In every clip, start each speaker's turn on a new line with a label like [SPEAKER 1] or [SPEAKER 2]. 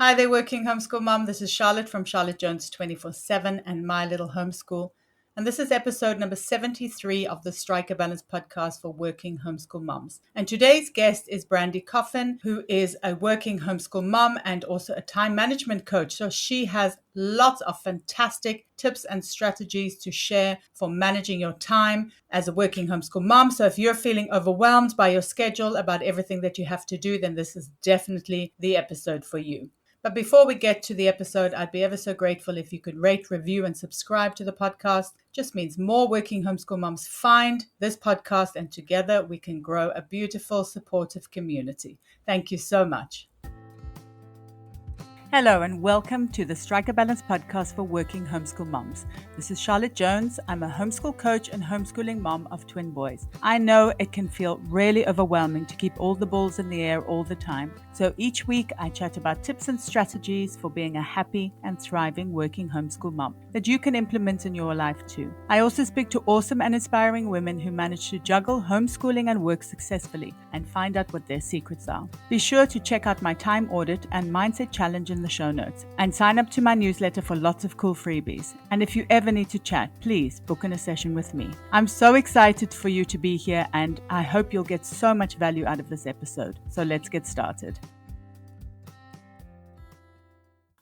[SPEAKER 1] Hi there, Working Homeschool Mom. This is Charlotte from Charlotte Jones 24/7 and My Little Homeschool. And this is episode number 73 of the Strike a Balance podcast for Working Homeschool Moms. And today's guest is Brandy Coffin, who is a working homeschool mom and also a time management coach. So she has lots of fantastic tips and strategies to share for managing your time as a working homeschool mom. So if you're feeling overwhelmed by your schedule about everything that you have to do, then this is definitely the episode for you. But before we get to the episode, I'd be ever so grateful if you could rate, review, and subscribe to the podcast. Just means more working homeschool moms find this podcast, and together we can grow a beautiful, supportive community. Thank you so much. Hello and welcome to the Strike a Balance podcast for working homeschool moms. This is Charlotte Jones. I'm a homeschool coach and homeschooling mom of twin boys. I know it can feel really overwhelming to keep all the balls in the air all the time. So each week I chat about tips and strategies for being a happy and thriving working homeschool mom that you can implement in your life too. I also speak to awesome and inspiring women who manage to juggle homeschooling and work successfully and find out what their secrets are. Be sure to check out my time audit and mindset challenge in the show notes and sign up to my newsletter for lots of cool freebies. And if you ever need to chat, please book in a session with me. I'm so excited for you to be here and I hope you'll get so much value out of this episode. So let's get started.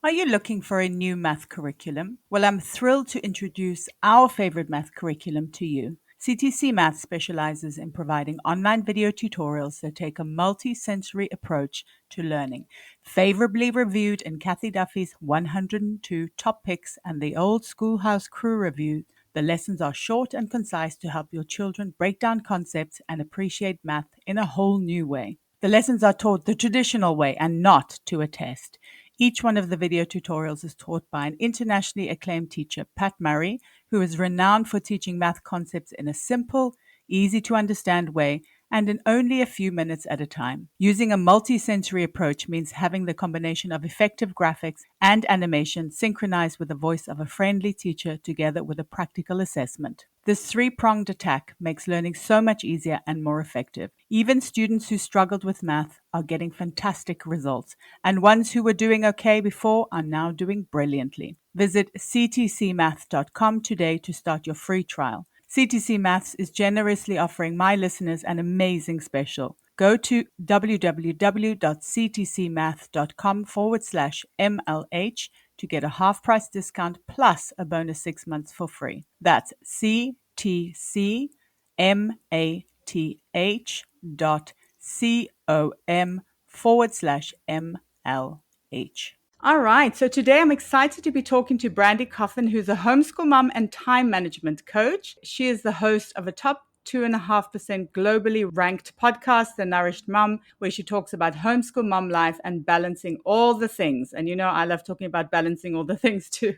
[SPEAKER 1] Are you looking for a new math curriculum? Well, I'm thrilled to introduce our favorite math curriculum to you. CTC Math specializes in providing online video tutorials that take a multi-sensory approach to learning. Favorably reviewed in Kathy Duffy's 102 Top Picks and the Old Schoolhouse Crew review, the lessons are short and concise to help your children break down concepts and appreciate math in a whole new way. The lessons are taught the traditional way and not to a test. Each one of the video tutorials is taught by an internationally acclaimed teacher, Pat Murray, who is renowned for teaching math concepts in a simple, easy to understand way and in only a few minutes at a time. Using a multi-sensory approach means having the combination of effective graphics and animation synchronized with the voice of a friendly teacher together with a practical assessment. This three-pronged attack makes learning so much easier and more effective. Even students who struggled with math are getting fantastic results, and ones who were doing okay before are now doing brilliantly. Visit ctcmath.com today to start your free trial. CTC Maths is generously offering my listeners an amazing special. Go to www.ctcmath.com/MLH to get a half-price discount plus a bonus 6 months for free. That's ctcmath.com/MLH. All right, so today I'm excited to be talking to Brandy Coffin, who's a homeschool mom and time management coach. She is the host of a top 2.5% globally ranked podcast, The Nourished Mom, where she talks about homeschool mom life and balancing all the things. And you know, I love talking about balancing all the things too.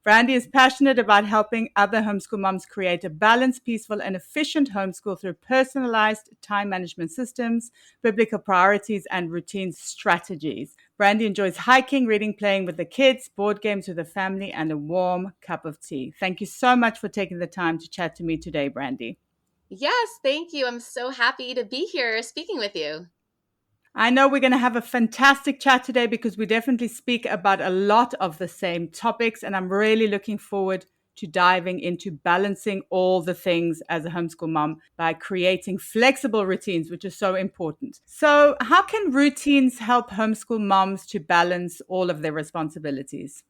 [SPEAKER 1] Brandy is passionate about helping other homeschool moms create a balanced, peaceful, and efficient homeschool through personalized time management systems, biblical priorities, and routine strategies. Brandy enjoys hiking, reading, playing with the kids, board games with the family, and a warm cup of tea. Thank you so much for taking the time to chat to me today, Brandy.
[SPEAKER 2] Yes, thank you. I'm so happy to be here speaking with you.
[SPEAKER 1] I know we're going to have a fantastic chat today because we definitely speak about a lot of the same topics, and I'm really looking forward to diving into balancing all the things as a homeschool mom by creating flexible routines, which is so important. So, how can routines help homeschool moms to balance all of their responsibilities?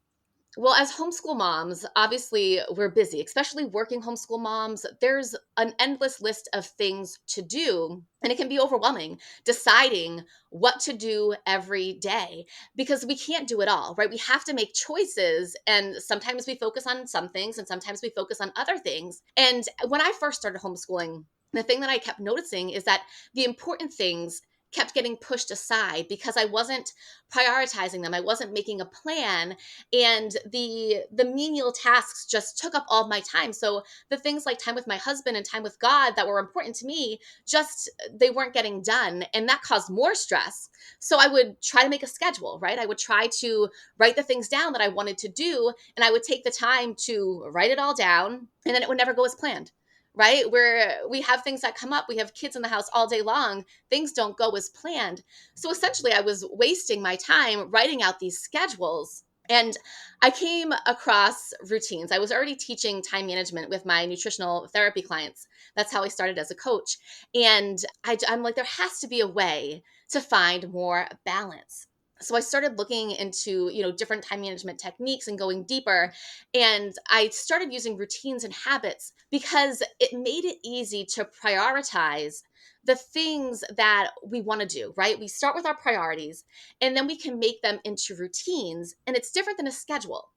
[SPEAKER 2] Well, as homeschool moms, obviously we're busy, especially working homeschool moms. There's an endless list of things to do, and it can be overwhelming deciding what to do every day because we can't do it all, right? We have to make choices, and sometimes we focus on some things and sometimes we focus on other things. And when I first started homeschooling, the thing that I kept noticing is that the important things kept getting pushed aside because I wasn't prioritizing them. I wasn't making a plan, and the menial tasks just took up all of my time. So the things like time with my husband and time with God that were important to me, just they weren't getting done, and that caused more stress. So I would try to make a schedule, right? I would try to write the things down that I wanted to do, and I would take the time to write it all down, and then it would never go as planned. right? Where we have things that come up, we have kids in the house all day long, things don't go as planned. So essentially, I was wasting my time writing out these schedules. And I came across routines. I was already teaching time management with my nutritional therapy clients. That's how I started as a coach. And I'm like, there has to be a way to find more balance. So I started looking into, different time management techniques and going deeper. And I started using routines and habits because it made it easy to prioritize the things that we want to do, right? We start with our priorities and then we can make them into routines. And it's different than a schedule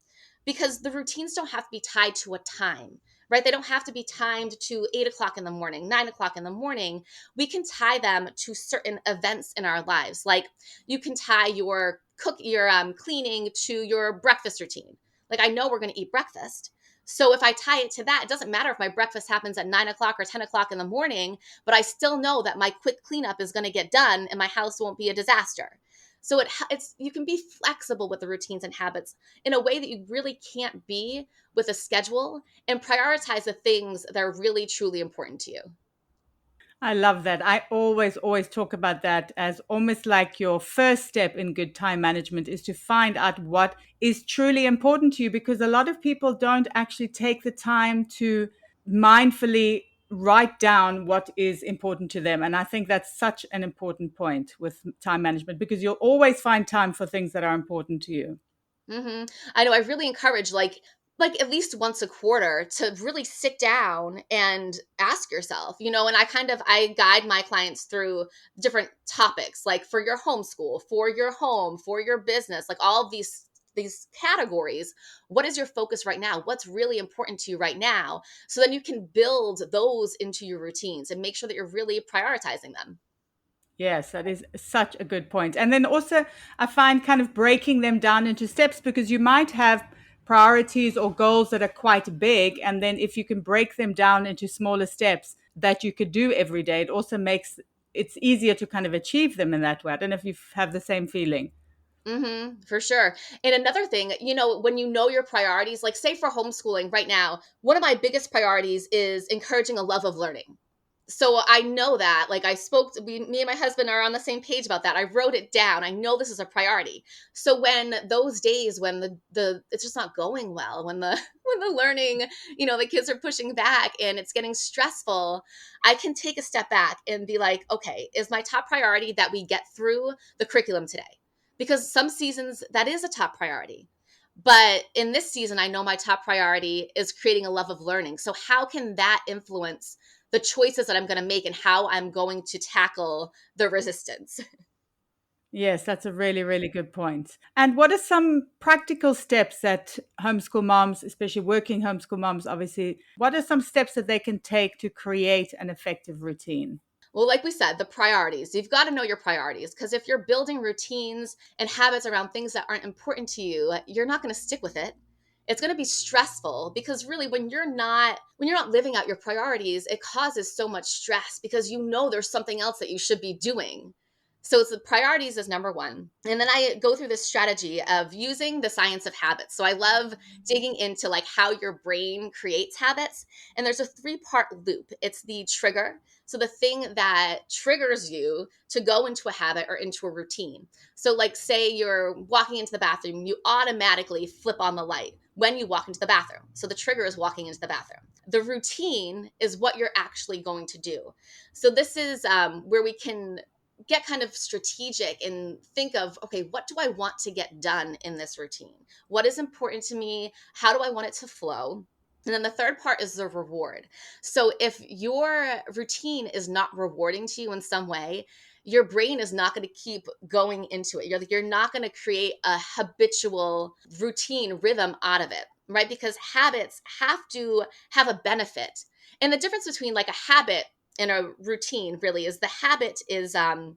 [SPEAKER 2] because the routines don't have to be tied to a time, right? They don't have to be timed to 8 o'clock in the morning, 9 o'clock in the morning. We can tie them to certain events in our lives. Like you can tie your cleaning to your breakfast routine. Like I know we're going to eat breakfast. So if I tie it to that, it doesn't matter if my breakfast happens at 9 o'clock or 10 o'clock in the morning, but I still know that my quick cleanup is going to get done and my house won't be a disaster. So it's you can be flexible with the routines and habits in a way that you really can't be with a schedule, and prioritize the things that are really truly important to you.
[SPEAKER 1] I love that. I always talk about that as almost like your first step in good time management is to find out what is truly important to you, because a lot of people don't actually take the time to mindfully write down what is important to them. And I think that's such an important point with time management, because you'll always find time for things that are important to you.
[SPEAKER 2] I know I really encourage like at least once a quarter to really sit down and ask yourself, and I guide my clients through different topics, like for your homeschool, for your home, for your business, like all of these categories. What is your focus right now? What's really important to you right now? So then you can build those into your routines and make sure that you're really prioritizing them.
[SPEAKER 1] Yes, that is such a good point. And then also, I find kind of breaking them down into steps, because you might have priorities or goals that are quite big. And then if you can break them down into smaller steps that you could do every day, it also makes it's easier to kind of achieve them in that way. I don't know if you have the same feeling.
[SPEAKER 2] For sure. And another thing, when you know your priorities, like say for homeschooling right now, one of my biggest priorities is encouraging a love of learning. So I know that, like me and my husband are on the same page about that. I wrote it down. I know this is a priority. So when those days when the it's just not going well, when the when the learning, the kids are pushing back and it's getting stressful, I can take a step back and be like, okay, is my top priority that we get through the curriculum today? Because some seasons that is a top priority. But in this season, I know my top priority is creating a love of learning. So, how can that influence the choices that I'm going to make and how I'm going to tackle the resistance?
[SPEAKER 1] Yes, that's a really, really good point. And what are some practical steps that homeschool moms, especially working homeschool moms, obviously, what are some steps that they can take to create an effective routine?
[SPEAKER 2] Well, like we said, the priorities. You've got to know your priorities because if you're building routines and habits around things that aren't important to you, you're not going to stick with it. It's going to be stressful because really when you're not living out your priorities, it causes so much stress because there's something else that you should be doing. So it's the priorities is number one. And then I go through this strategy of using the science of habits. So I love digging into like how your brain creates habits. And there's a three-part loop. It's the trigger, so the thing that triggers you to go into a habit or into a routine. So like say you're walking into the bathroom, you automatically flip on the light when you walk into the bathroom. So the trigger is walking into the bathroom. The routine is what you're actually going to do. So this is where we can get kind of strategic and think of, okay, what do I want to get done in this routine? What is important to me? How do I want it to flow? And then the third part is the reward. So if your routine is not rewarding to you in some way, your brain is not going to keep going into it. You're not going to create a habitual routine rhythm out of it, right? Because habits have to have a benefit. And the difference between like a habit and a routine really is the habit is something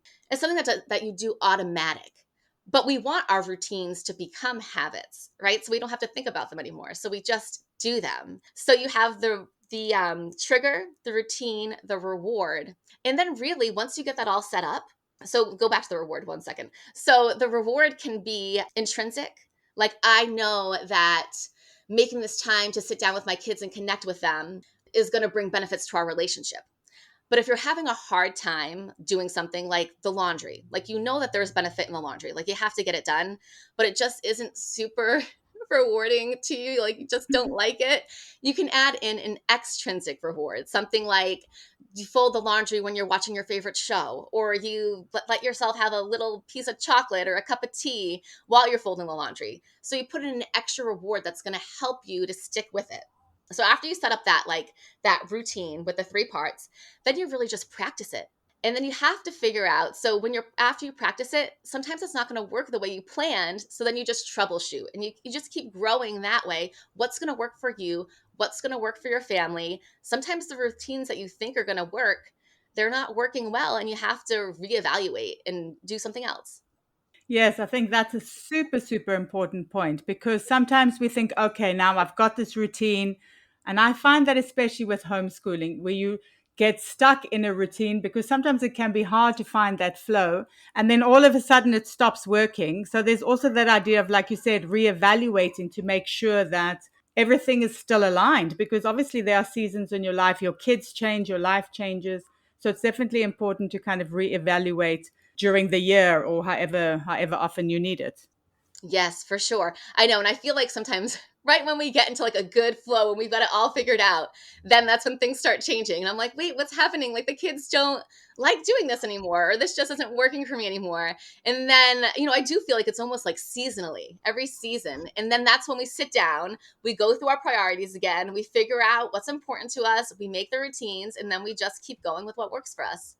[SPEAKER 2] that you do automatic. But we want our routines to become habits, right? So we don't have to think about them anymore. So we just do them. So you have the trigger, the routine, the reward. And then really once you get that all set up, so go back to the reward 1 second. So the reward can be intrinsic. Like I know that making this time to sit down with my kids and connect with them is going to bring benefits to our relationship. But if you're having a hard time doing something like the laundry, like you know that there's benefit in the laundry, like you have to get it done, but it just isn't super rewarding to you, like you just don't like it, you can add in an extrinsic reward, something like you fold the laundry when you're watching your favorite show, or you let yourself have a little piece of chocolate or a cup of tea while you're folding the laundry. So you put in an extra reward that's going to help you to stick with it. So after you set up that that routine with the three parts, then you really just practice it. And then you have to figure out, so when you're after you practice it, sometimes it's not going to work the way you planned, so then you just troubleshoot and you just keep growing that way. What's going to work for you? What's going to work for your family? Sometimes the routines that you think are going to work, they're not working well, and you have to reevaluate and do something else.
[SPEAKER 1] Yes, I think that's a super, super important point because sometimes we think, okay, now I've got this routine. And I find that especially with homeschooling, where you get stuck in a routine because sometimes it can be hard to find that flow. And then all of a sudden it stops working. So there's also that idea of, like you said, reevaluating to make sure that everything is still aligned because obviously there are seasons in your life, your kids change, your life changes. So it's definitely important to kind of reevaluate during the year or however often you need it.
[SPEAKER 2] Yes, for sure. I know. And I feel like sometimes right when we get into like a good flow and we've got it all figured out, then that's when things start changing. And I'm like, wait, what's happening? Like the kids don't like doing this anymore, or this just isn't working for me anymore. And then, I do feel like it's almost like seasonally, every season. And then that's when we sit down, we go through our priorities again, we figure out what's important to us, we make the routines, and then we just keep going with what works for us.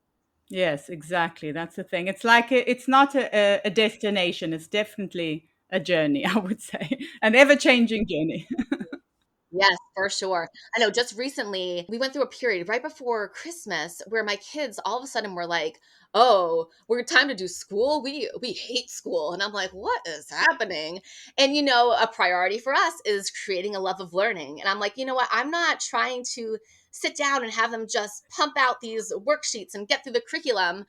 [SPEAKER 1] Yes, exactly. That's the thing. It's like it's not a destination. It's definitely a journey, I would say, an ever-changing journey.
[SPEAKER 2] Yes, for sure. I know just recently we went through a period right before Christmas where my kids all of a sudden were like, "Oh, we're time to do school. We hate school." And I'm like, "What is happening?" And a priority for us is creating a love of learning. And I'm like, "You know what? I'm not trying to sit down and have them just pump out these worksheets and get through the curriculum.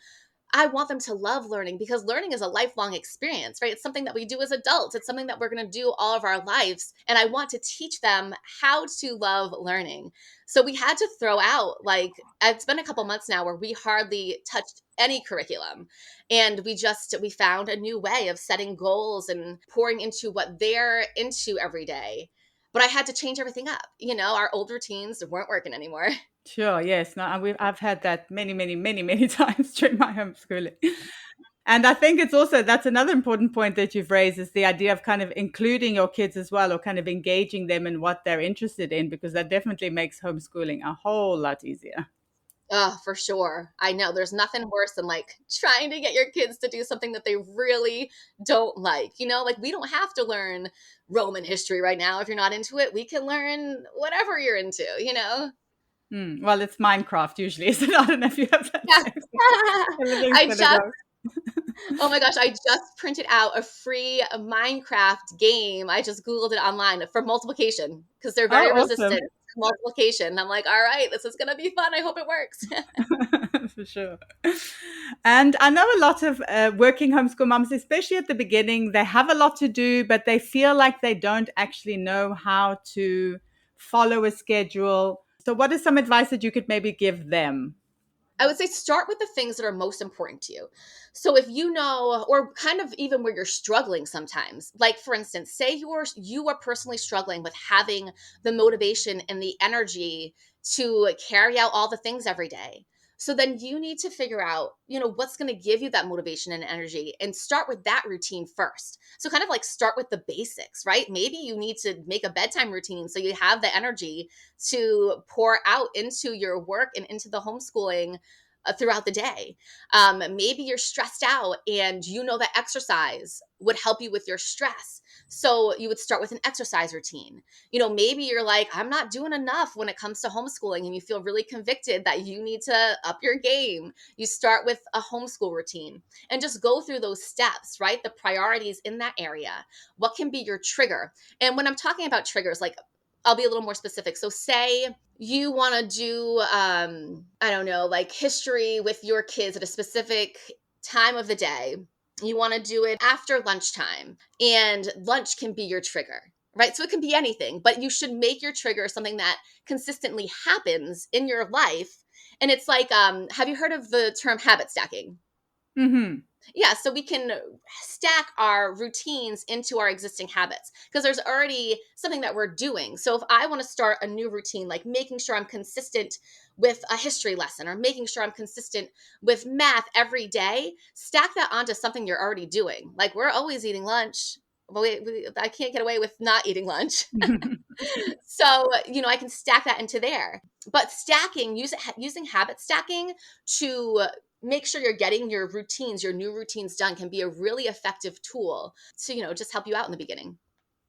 [SPEAKER 2] I want them to love learning because learning is a lifelong experience, right? It's something that we do as adults. It's something that we're going to do all of our lives. And I want to teach them how to love learning. So we had to throw out, like, it's been a couple months now where we hardly touched any curriculum. And we found a new way of setting goals and pouring into what they're into every day. But I had to change everything up. Our old routines weren't working anymore.
[SPEAKER 1] Sure, yes. No, I've had that many, many, many, many times during my homeschooling. And I think it's also that's another important point that you've raised is the idea of kind of including your kids as well, or kind of engaging them in what they're interested in, because that definitely makes homeschooling a whole lot easier.
[SPEAKER 2] Oh, for sure. I know there's nothing worse than like trying to get your kids to do something that they really don't like. Like we don't have to learn Roman history right now if you're not into it. We can learn whatever you're into.
[SPEAKER 1] Well, it's Minecraft usually, is it? I don't know if you have that
[SPEAKER 2] Yeah.
[SPEAKER 1] same thing. Everything's
[SPEAKER 2] I
[SPEAKER 1] gonna
[SPEAKER 2] just
[SPEAKER 1] go.
[SPEAKER 2] Oh my gosh, I just printed out a free Minecraft game. I just Googled it online for multiplication because they're very
[SPEAKER 1] Oh,
[SPEAKER 2] resistant
[SPEAKER 1] awesome.
[SPEAKER 2] to multiplication. And I'm like, all right, this is gonna be fun. I hope it works.
[SPEAKER 1] For sure. And I know a lot of working homeschool moms, especially at the beginning, they have a lot to do, but they feel like they don't actually know how to follow a schedule. So, what is some advice that you could maybe give them?
[SPEAKER 2] I would say start with the things that are most important to you. So if you know, or kind of even where you're struggling sometimes, like for instance, say you are personally struggling with having the motivation and the energy to carry out all the things every day. So then you need to figure out, what's going to give you that motivation and energy and start with that routine first. So kind of like start with the basics, right? Maybe you need to make a bedtime routine so you have the energy to pour out into your work and into the homeschooling throughout the day. Maybe you're stressed out and you know that exercise would help you with your stress. So you would start with an exercise routine. Maybe you're like, I'm not doing enough when it comes to homeschooling and you feel really convicted that you need to up your game. You start with a homeschool routine and just go through those steps, right? The priorities in that area. What can be your trigger? And when I'm talking about triggers, like I'll be a little more specific. So say you want to do I don't know, like history with your kids at a specific time of the day. You want to do it after lunchtime, and lunch can be your trigger. right? So it can be anything, but you should make your trigger something that consistently happens in your life. And it's like, have you heard of the term habit stacking?
[SPEAKER 1] Mm-hmm.
[SPEAKER 2] Yeah, so we can stack our routines into our existing habits because there's already something that we're doing. So if I want to start a new routine, like making sure I'm consistent with a history lesson or making sure I'm consistent with math every day, stack that onto something you're already doing. Like we're always eating lunch. But I can't get away with not eating lunch. So, I can stack that into there. But using habit stacking to make sure you're getting your routines, your new routines done can be a really effective tool to, just help you out in the beginning.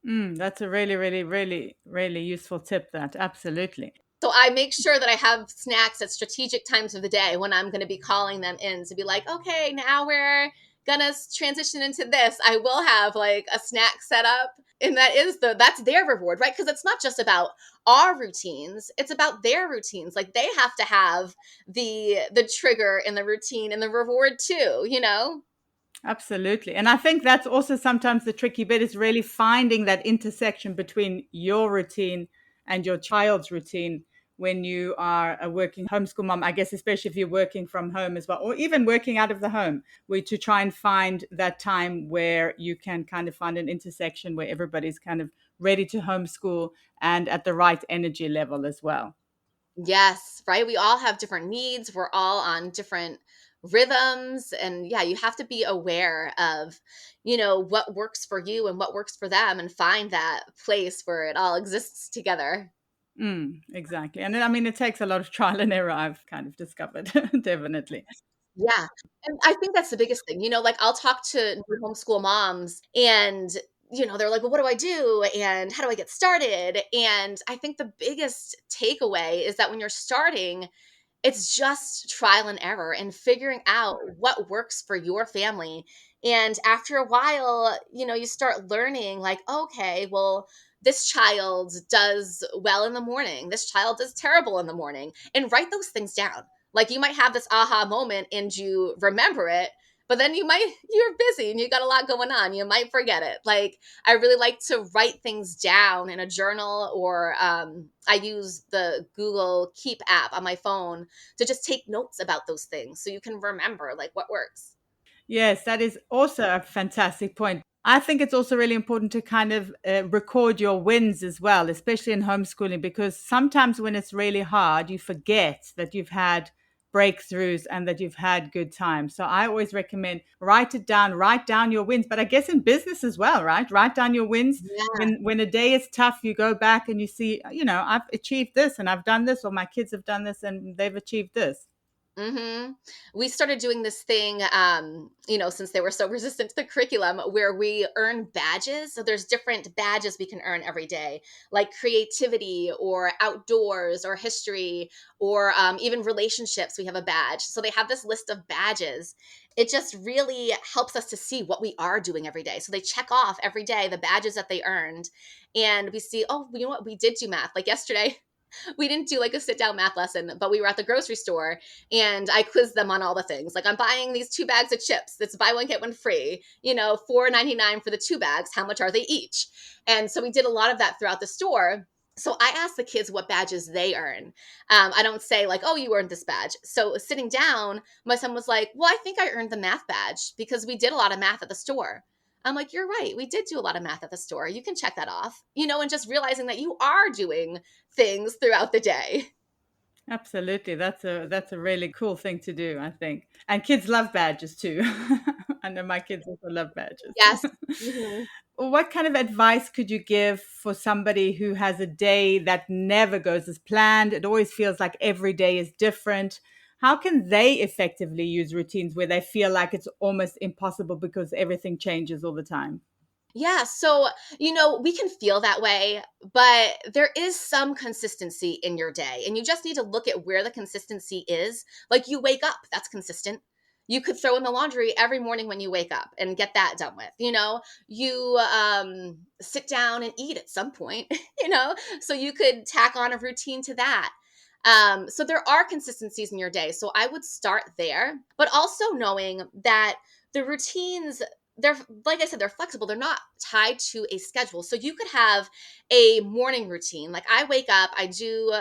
[SPEAKER 1] That's a really, really, really, really useful tip. That absolutely.
[SPEAKER 2] So I make sure that I have snacks at strategic times of the day when I'm going to be calling them in to be like, okay, now we're gonna transition into this. I will have like a snack set up, and that's their reward, right? Because it's not just about our routines; it's about their routines. Like they have to have the trigger and the routine and the reward too.
[SPEAKER 1] Absolutely. And I think that's also sometimes the tricky bit is really finding that intersection between your routine and your child's routine when you are a working homeschool mom. I guess, especially if you're working from home as well, or even working out of the home, where to try and find that time where you can kind of find an intersection where everybody's kind of ready to homeschool and at the right energy level as well.
[SPEAKER 2] Yes, right. We all have different needs. We're all on different rhythms. And yeah, you have to be aware of, what works for you and what works for them and find that place where it all exists together.
[SPEAKER 1] Exactly. And I mean, it takes a lot of trial and error, I've kind of discovered, definitely.
[SPEAKER 2] Yeah. And I think that's the biggest thing. Like I'll talk to new homeschool moms and they're like, well, what do I do? And how do I get started? And I think the biggest takeaway is that when you're starting, it's just trial and error and figuring out what works for your family. And after a while, you start learning like, okay, well, this child does well in the morning. This child does terrible in the morning. And write those things down. Like you might have this aha moment and you remember it, but then you're busy and you got a lot going on. You might forget it. Like I really like to write things down in a journal or I use the Google Keep app on my phone to just take notes about those things so you can remember like what works.
[SPEAKER 1] Yes, that is also a fantastic point. I think it's also really important to kind of record your wins as well, especially in homeschooling, because sometimes when it's really hard, you forget that you've had breakthroughs and that you've had good times. So I always recommend write it down, write down your wins, but I guess in business as well, right? Write down your wins.
[SPEAKER 2] Yeah.
[SPEAKER 1] When a day is tough, you go back and you see, I've achieved this and I've done this, or my kids have done this and they've achieved this.
[SPEAKER 2] We started doing this thing, since they were so resistant to the curriculum, where we earn badges. So there's different badges we can earn every day, like creativity or outdoors or history or even relationships. We have a badge. So they have this list of badges. It just really helps us to see what we are doing every day. So they check off every day the badges that they earned. And we see, oh, you know what? We did do math. Like yesterday, we didn't do like a sit down math lesson, but we were at the grocery store and I quizzed them on all the things. Like I'm buying these 2 bags of chips. It's buy one, get one free, $4.99 for the 2 bags. How much are they each? And so we did a lot of that throughout the store. So I asked the kids what badges they earn. I don't say like, oh, you earned this badge. So sitting down, my son was like, well, I think I earned the math badge because we did a lot of math at the store. I'm like, you're right. We did do a lot of math at the store. You can check that off, and just realizing that you are doing things throughout the day.
[SPEAKER 1] Absolutely. That's a really cool thing to do, I think. And kids love badges too. I know my kids also love badges.
[SPEAKER 2] Yes. Mhm.
[SPEAKER 1] What kind of advice could you give for somebody who has a day that never goes as planned? It always feels like every day is different. How can they effectively use routines where they feel like it's almost impossible because everything changes all the time?
[SPEAKER 2] Yeah, so, we can feel that way, but there is some consistency in your day, and you just need to look at where the consistency is. Like you wake up, that's consistent. You could throw in the laundry every morning when you wake up and get that done with. You sit down and eat at some point, so you could tack on a routine to that. So there are consistencies in your day. So I would start there, but also knowing that the routines they're, like I said, they're flexible. They're not tied to a schedule. So you could have a morning routine. Like I wake up, I do,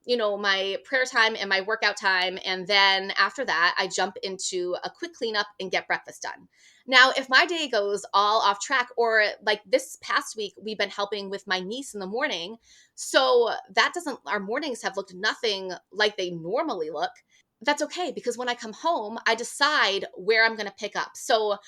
[SPEAKER 2] my prayer time and my workout time. And then after that, I jump into a quick cleanup and get breakfast done. Now, if my day goes all off track, or like this past week, we've been helping with my niece in the morning. So that doesn't, our mornings have looked nothing like they normally look. That's okay, because when I come home, I decide where I'm going to pick up. So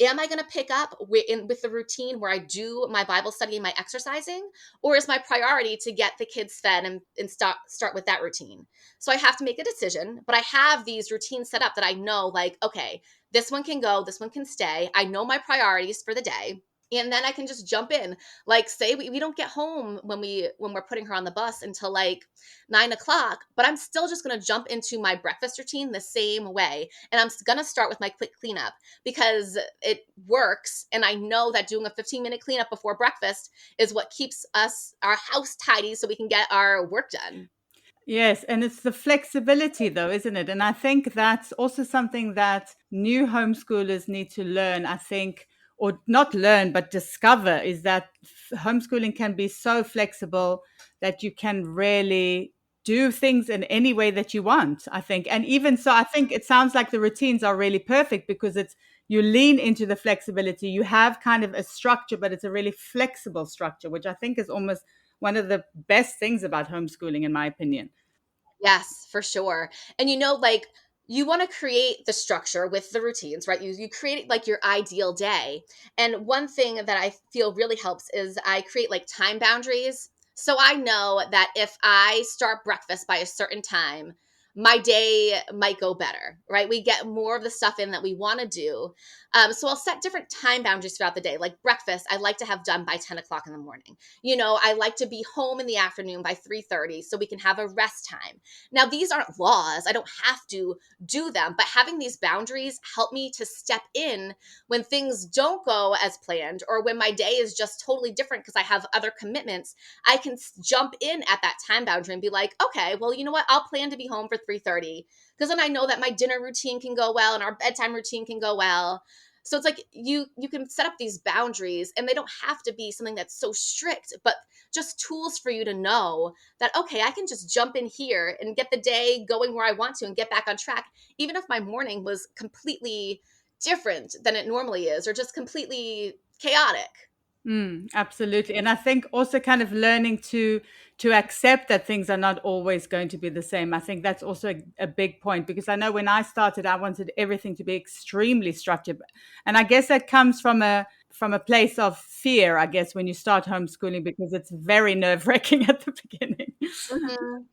[SPEAKER 2] am I going to pick up with the routine where I do my Bible study and my exercising, or is my priority to get the kids fed and start with that routine? So I have to make a decision, but I have these routines set up that I know, like, okay, this one can go, this one can stay. I know my priorities for the day. And then I can just jump in. Like, say we don't get home when we're putting her on the bus until like 9 o'clock, but I'm still just gonna jump into my breakfast routine the same way. And I'm gonna start with my quick cleanup because it works. And I know that doing a 15-minute cleanup before breakfast is what keeps our house tidy so we can get our work done.
[SPEAKER 1] Yes, and it's the flexibility, though, isn't it? And I think that's also something that new homeschoolers need to learn, I think, or not learn, but discover, is that homeschooling can be so flexible that you can really do things in any way that you want, I think. And even so, I think it sounds like the routines are really perfect because it's you lean into the flexibility. You have kind of a structure, but it's a really flexible structure, which I think is almost one of the best things about homeschooling, in my opinion.
[SPEAKER 2] Yes, for sure. And like you want to create the structure with the routines, right? You create like your ideal day. And one thing that I feel really helps is I create like time boundaries. So I know that if I start breakfast by a certain time, my day might go better, right? We get more of the stuff in that we want to do. So I'll set different time boundaries throughout the day. Like breakfast, I like to have done by 10 o'clock in the morning. I like to be home in the afternoon by 3:30 so we can have a rest time. Now, these aren't laws. I don't have to do them, but having these boundaries help me to step in when things don't go as planned, or when my day is just totally different because I have other commitments. I can jump in at that time boundary and be like, okay, well, you know what? I'll plan to be home for 3:30 because then I know that my dinner routine can go well and our bedtime routine can go well. So it's like you can set up these boundaries, and they don't have to be something that's so strict, but just tools for you to know that, okay, I can just jump in here and get the day going where I want to and get back on track, even if my morning was completely different than it normally is, or just completely chaotic.
[SPEAKER 1] Absolutely. And I think also kind of learning to accept that things are not always going to be the same. I think that's also a big point because I know when I started, I wanted everything to be extremely structured. And I guess that comes from a place of fear, I guess, when you start homeschooling because it's very nerve-wracking at the beginning.
[SPEAKER 2] Mhm.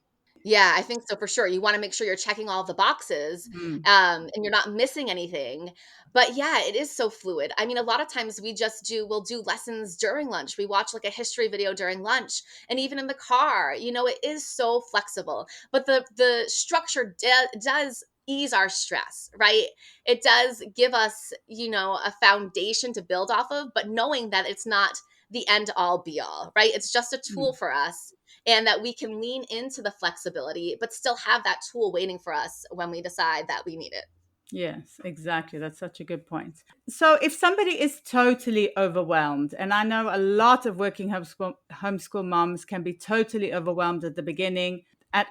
[SPEAKER 2] Yeah, I think so for sure. You wanna make sure you're checking all the boxes,
[SPEAKER 1] Mm.
[SPEAKER 2] and you're not missing anything. But yeah, it is so fluid. I mean, a lot of times we'll do lessons during lunch. We watch like a history video during lunch, and even in the car. It is so flexible. But the structure does ease our stress, right? It does give us, a foundation to build off of, but knowing that it's not the end all be all, right? It's just a tool
[SPEAKER 1] Mm.
[SPEAKER 2] for us, and that we can lean into the flexibility, but still have that tool waiting for us when we decide that we need it.
[SPEAKER 1] Yes, exactly. That's such a good point. So, if somebody is totally overwhelmed, and I know a lot of working homeschool moms can be totally overwhelmed at the beginning,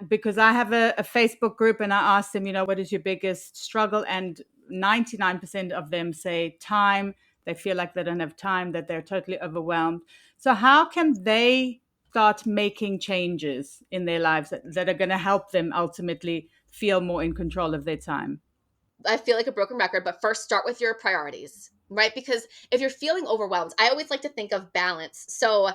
[SPEAKER 1] because I have a Facebook group and I ask them, what is your biggest struggle? And 99% of them say time. They feel like they don't have time, that they're totally overwhelmed. So, how can they start making changes in their lives that are going to help them ultimately feel more in control of their time?
[SPEAKER 2] I feel like a broken record, but first start with your priorities, right? Because if you're feeling overwhelmed, I always like to think of balance. So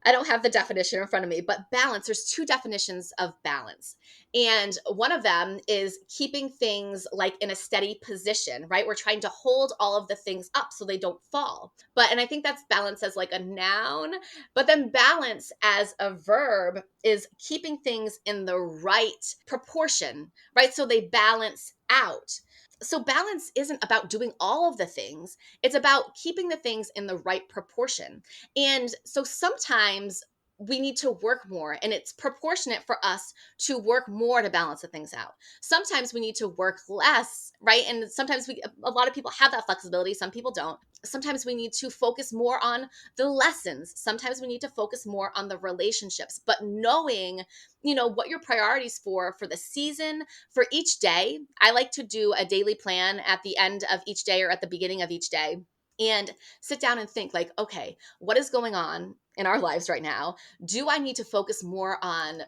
[SPEAKER 2] I don't have the definition in front of me, but balance, there's two definitions of balance. And one of them is keeping things like in a steady position, right? We're trying to hold all of the things up so they don't fall. And I think that's balance as like a noun, but then balance as a verb is keeping things in the right proportion, right? So they balance out. So balance isn't about doing all of the things. It's about keeping the things in the right proportion. And so sometimes we need to work more, and it's proportionate for us to work more to balance the things out. Sometimes we need to work less, right? And sometimes a lot of people have that flexibility, some people don't. Sometimes we need to focus more on the lessons. Sometimes we need to focus more on the relationships. But knowing, what your priorities for the season, for each day. I like to do a daily plan at the end of each day or at the beginning of each day, and sit down and think like, okay, what is going on in our lives right now? Do I need to focus more on,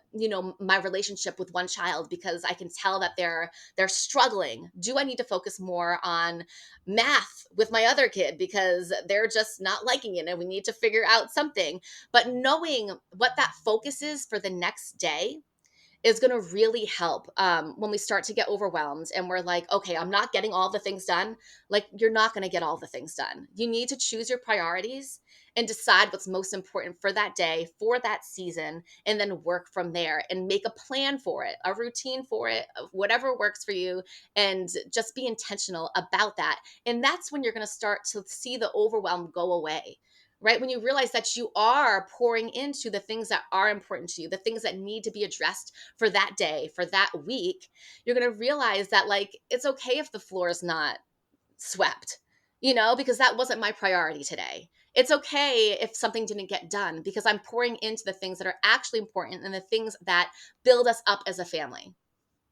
[SPEAKER 2] my relationship with one child because I can tell that they're struggling? Do I need to focus more on math with my other kid because they're just not liking it and we need to figure out something? But knowing what that focus is for the next day is going to really help when we start to get overwhelmed and we're like, okay, I'm not getting all the things done. Like, you're not going to get all the things done. You need to choose your priorities and decide what's most important for that day, for that season, and then work from there and make a plan for it, a routine for it, whatever works for you, and just be intentional about that. And that's when you're going to start to see the overwhelm go away, right? When you realize that you are pouring into the things that are important to you, the things that need to be addressed for that day, for that week, you're going to realize that, like, it's okay if the floor is not swept, because that wasn't my priority today. It's okay if something didn't get done because I'm pouring into the things that are actually important and the things that build us up as a family.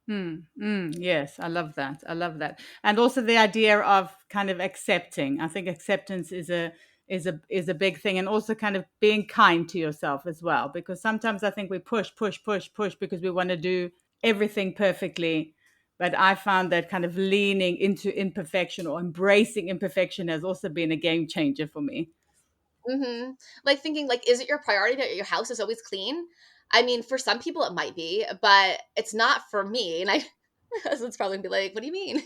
[SPEAKER 1] Yes, I love that. I love that. And also the idea of kind of accepting. I think acceptance is a big thing, and also kind of being kind to yourself as well, because sometimes I think we push because we want to do everything perfectly. But I found that kind of leaning into imperfection or embracing imperfection has also been a game changer for me.
[SPEAKER 2] Like, thinking, like, is it your priority that your house is always clean? I mean, for some people it might be, but it's not for me. And my husband's probably gonna be like, what do you mean?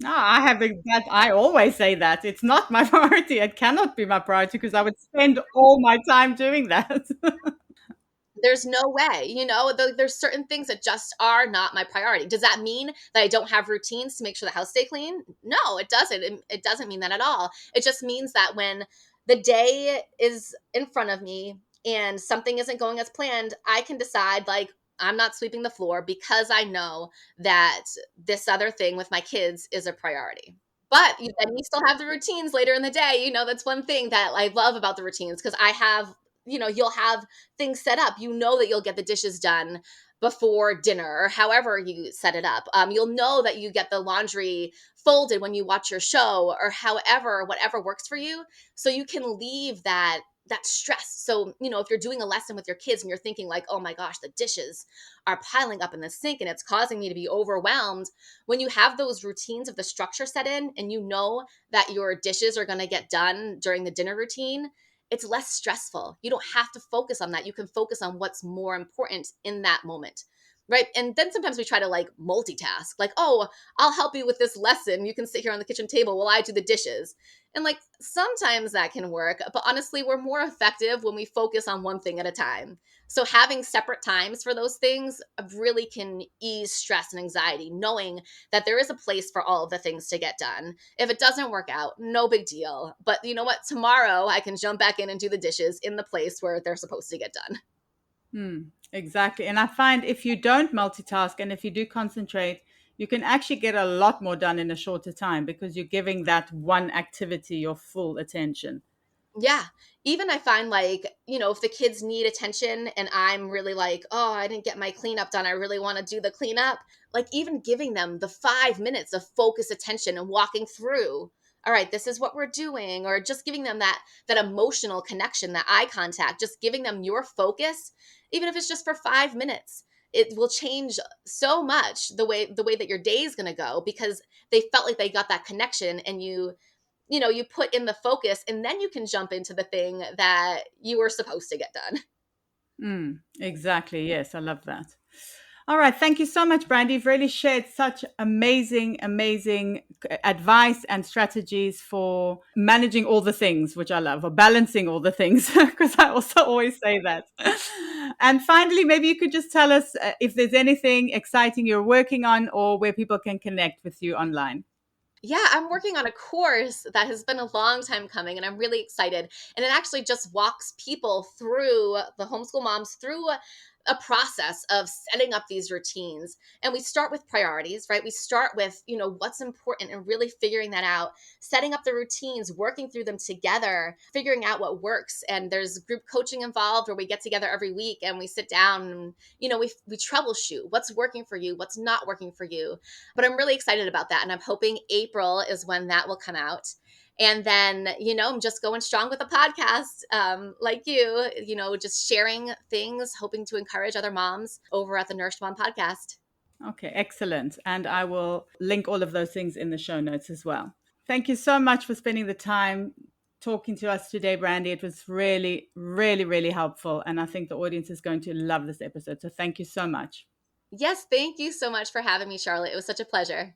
[SPEAKER 1] No, I have that. I always say that it's not my priority. It cannot be my priority because I would spend all my time doing that.
[SPEAKER 2] There's no way, there's certain things that just are not my priority. Does that mean that I don't have routines to make sure the house stay clean? No, it doesn't. It doesn't mean that at all. It just means that when the day is in front of me and something isn't going as planned, I can decide, like, I'm not sweeping the floor because I know that this other thing with my kids is a priority. But then you still have the routines later in the day. That's one thing that I love about the routines, because I have, you'll have things set up. That you'll get the dishes done before dinner, or however you set it up. You'll know that you get the laundry folded when you watch your show, or however, whatever works for you. So you can leave that stress. So, if you're doing a lesson with your kids and you're thinking like, oh my gosh, the dishes are piling up in the sink and it's causing me to be overwhelmed. When you have those routines of the structure set in, and you know that your dishes are going to get done during the dinner routine, it's less stressful. You don't have to focus on that. You can focus on what's more important in that moment. Right. And then sometimes we try to, like, multitask, like, oh, I'll help you with this lesson. You can sit here on the kitchen table while I do the dishes. And, like, sometimes that can work. But honestly, we're more effective when we focus on one thing at a time. So having separate times for those things really can ease stress and anxiety, knowing that there is a place for all of the things to get done. If it doesn't work out, no big deal. But you know what? Tomorrow I can jump back in and do the dishes in the place where they're supposed to get done.
[SPEAKER 1] Exactly. And I find if you don't multitask and if you do concentrate, you can actually get a lot more done in a shorter time because you're giving that one activity your full attention.
[SPEAKER 2] Yeah. Even I find, like, if the kids need attention and I'm really like, oh, I didn't get my cleanup done, I really want to do the cleanup. Like, even giving them the 5 minutes of focused attention and walking through, all right, this is what we're doing, or just giving them that emotional connection, that eye contact, just giving them your focus, even if it's just for 5 minutes. It will change so much the way that your day is going to go, because they felt like they got that connection, and you put in the focus, and then you can jump into the thing that you were supposed to get done.
[SPEAKER 1] Exactly. Yes, I love that. All right. Thank you so much, Brandy. You've really shared such amazing advice and strategies for managing all the things, which I love, or balancing all the things, because I also always say that. And finally, maybe you could just tell us if there's anything exciting you're working on or where people can connect with you online.
[SPEAKER 2] Yeah, I'm working on a course that has been a long time coming, and I'm really excited. And it actually just walks people through the homeschool moms through a process of setting up these routines. And we start with priorities, right? We start with, what's important and really figuring that out, setting up the routines, working through them together, figuring out what works. And there's group coaching involved where we get together every week and we sit down and, we troubleshoot what's working for you, what's not working for you. But I'm really excited about that. And I'm hoping April is when that will come out. And then, I'm just going strong with the podcast, like just sharing things, hoping to encourage other moms over at the Nourished Mom podcast.
[SPEAKER 1] Okay, excellent. And I will link all of those things in the show notes as well. Thank you so much for spending the time talking to us today, Brandy. It was really, really, really helpful. And I think the audience is going to love this episode. So thank you so much.
[SPEAKER 2] Yes, thank you so much for having me, Charlotte. It was such a pleasure.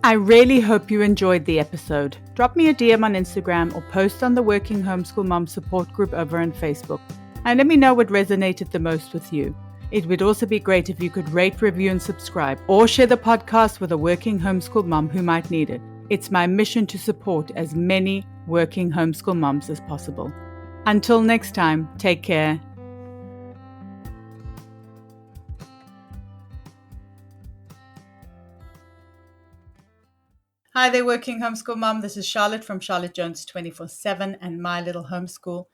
[SPEAKER 1] I really hope you enjoyed the episode. Drop me a DM on Instagram or post on the Working Homeschool Mom support group over on Facebook. And let me know what resonated the most with you. It would also be great if you could rate, review, and subscribe, or share the podcast with a working homeschool mom who might need it. It's my mission to support as many working homeschool moms as possible. Until next time, take care. Hi there, working homeschool mom. This is Charlotte from Charlotte Jones 24/7 and My Little Homeschool.